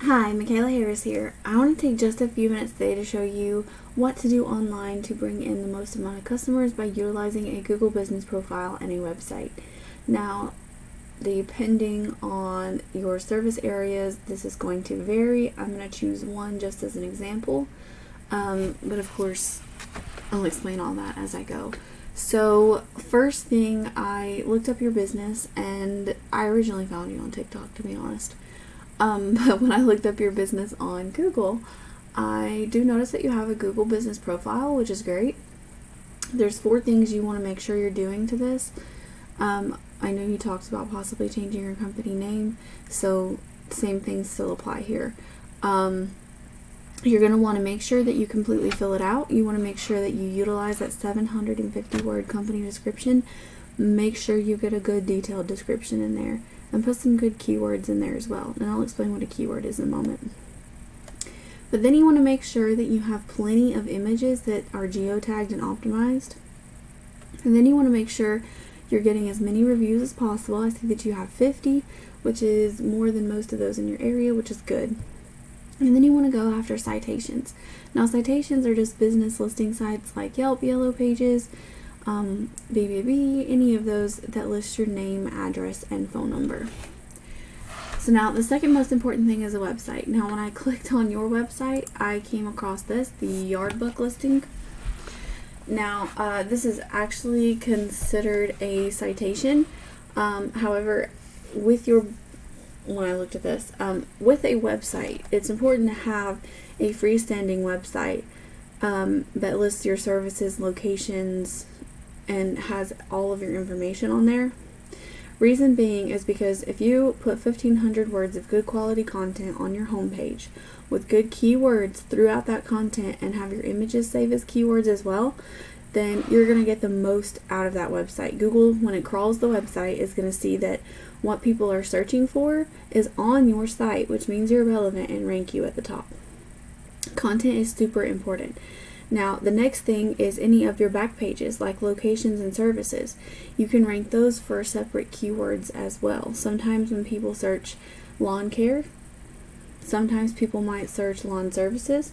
Hi, Michaela Harris here. I want to take just a few minutes today to show you what to do online to bring in the most amount of customers by utilizing a Google business profile and a website. Now, depending on your service areas, this is going to vary. I'm going to choose one just as an example, but of course, I'll explain all that as I go. So, first thing, I looked up your business, and I originally found you on TikTok, to be honest. But when I looked up your business on Google, I do notice that you have a Google business profile, which is great. There's 4 things you want to make sure you're doing to this. I know you talked about possibly changing your company name, so same things still apply here. You're going to want to make sure that you completely fill it out. You want to make sure that you utilize that 750 word company description. Make sure you get a good detailed description in there. And put some good keywords in there as well. And I'll explain what a keyword is in a moment. But then you want to make sure that you have plenty of images that are geotagged and optimized. And then you want to make sure you're getting as many reviews as possible. I see that you have 50, which is more than most of those in your area, which is good. And then you want to go after citations. Now, citations are just business listing sites like Yelp, Yellow Pages, BBB, any of those that list your name, address, and phone number. So now the second most important thing is a website. Now when I clicked on your website, I came across the yard book listing. Now this is actually considered a citation. However, when I looked at this, with a website, it's important to have a freestanding website that lists your services, locations, and has all of your information on there. Reason being is because if you put 1,500 words of good quality content on your homepage with good keywords throughout that content and have your images save as keywords as well, then you're going to get the most out of that website. Google, when it crawls the website, is going to see that what people are searching for is on your site, which means you're relevant and rank you at the top. Content is super important. Now, the next thing is any of your back pages, like locations and services. You can rank those for separate keywords as well. Sometimes when people search lawn care, sometimes people might search lawn services.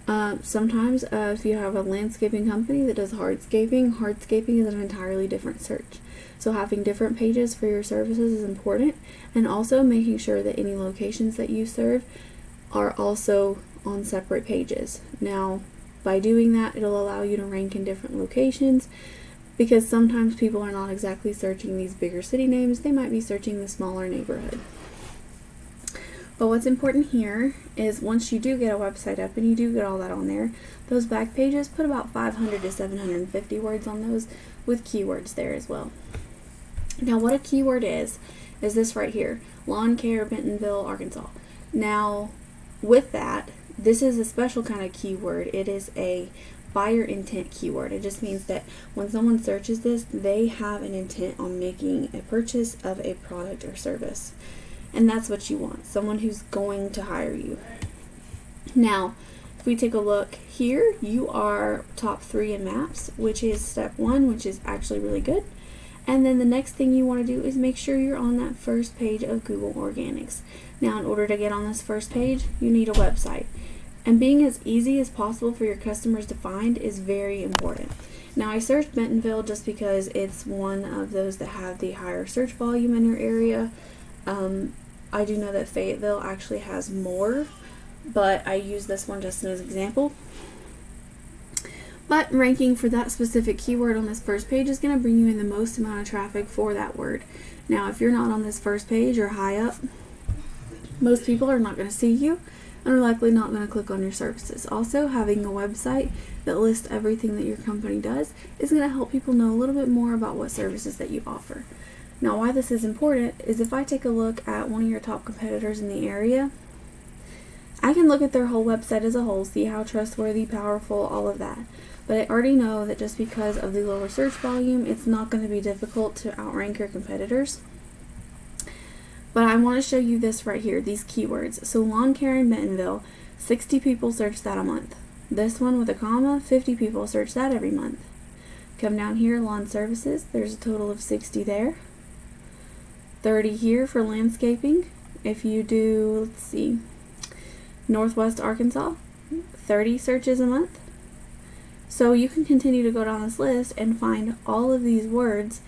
Sometimes if you have a landscaping company that does hardscaping is an entirely different search. So having different pages for your services is important, and also making sure that any locations that you serve are also on separate pages. Now, by doing that, it'll allow you to rank in different locations, because sometimes people are not exactly searching these bigger city names. They might be searching the smaller neighborhood. But what's important here is once you do get a website up and you do get all that on there, those back pages, put about 500 to 750 words on those with keywords there as well. Now, what a keyword is this right here, lawn care, Bentonville, Arkansas. Now, with that, this is a special kind of keyword. It is a buyer intent keyword. It just means that when someone searches this, they have an intent on making a purchase of a product or service. And that's what you want, someone who's going to hire you. Now, if we take a look here, you are top 3 in maps, which is step 1, which is actually really good. And then the next thing you want to do is make sure you're on that first page of Google Organics. Now, in order to get on this first page, you need a website. And being as easy as possible for your customers to find is very important. Now, I searched Bentonville just because it's one of those that have the higher search volume in your area. I do know that Fayetteville actually has more, but I use this one just as an example. But ranking for that specific keyword on this first page is going to bring you in the most amount of traffic for that word. Now, if you're not on this first page or high up, most people are not going to see you and are likely not going to click on your services. Also, having a website that lists everything that your company does is going to help people know a little bit more about what services that you offer. Now, why this is important is if I take a look at one of your top competitors in the area, I can look at their whole website as a whole, see how trustworthy, powerful, all of that. But I already know that just because of the lower search volume, it's not going to be difficult to outrank your competitors. But I want to show you this right here, these keywords. So lawn care in Bentonville, 60 people search that a month. This one with a comma, 50 people search that every month. Come down here, lawn services, there's a total of 60 there. 30 here for landscaping. If you do, let's see, Northwest Arkansas, 30 searches a month. So you can continue to go down this list and find all of these words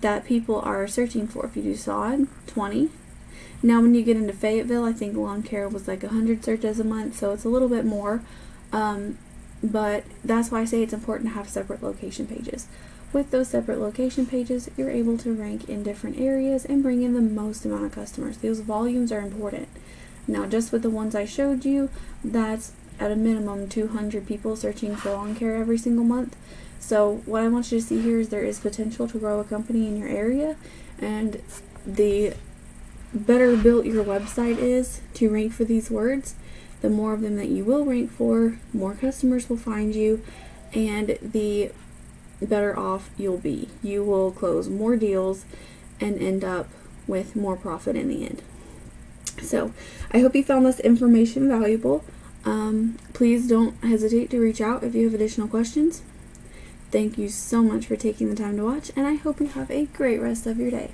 that people are searching for. If you do sod, 20. Now when you get into Fayetteville, I think lawn care was like 100 searches a month, so it's a little bit more. But that's why I say it's important to have separate location pages. With those separate location pages, you're able to rank in different areas and bring in the most amount of customers. Those volumes are important. Now, just with the ones I showed you, that's at a minimum 200 people searching for lawn care every single month. So what I want you to see here is there is potential to grow a company in your area, and the better built your website is to rank for these words, the more of them that you will rank for, more customers will find you, and the better off you'll be. You will close more deals and end up with more profit in the end. So I hope you found this information valuable. Please don't hesitate to reach out if you have additional questions. Thank you so much for taking the time to watch, and I hope you have a great rest of your day.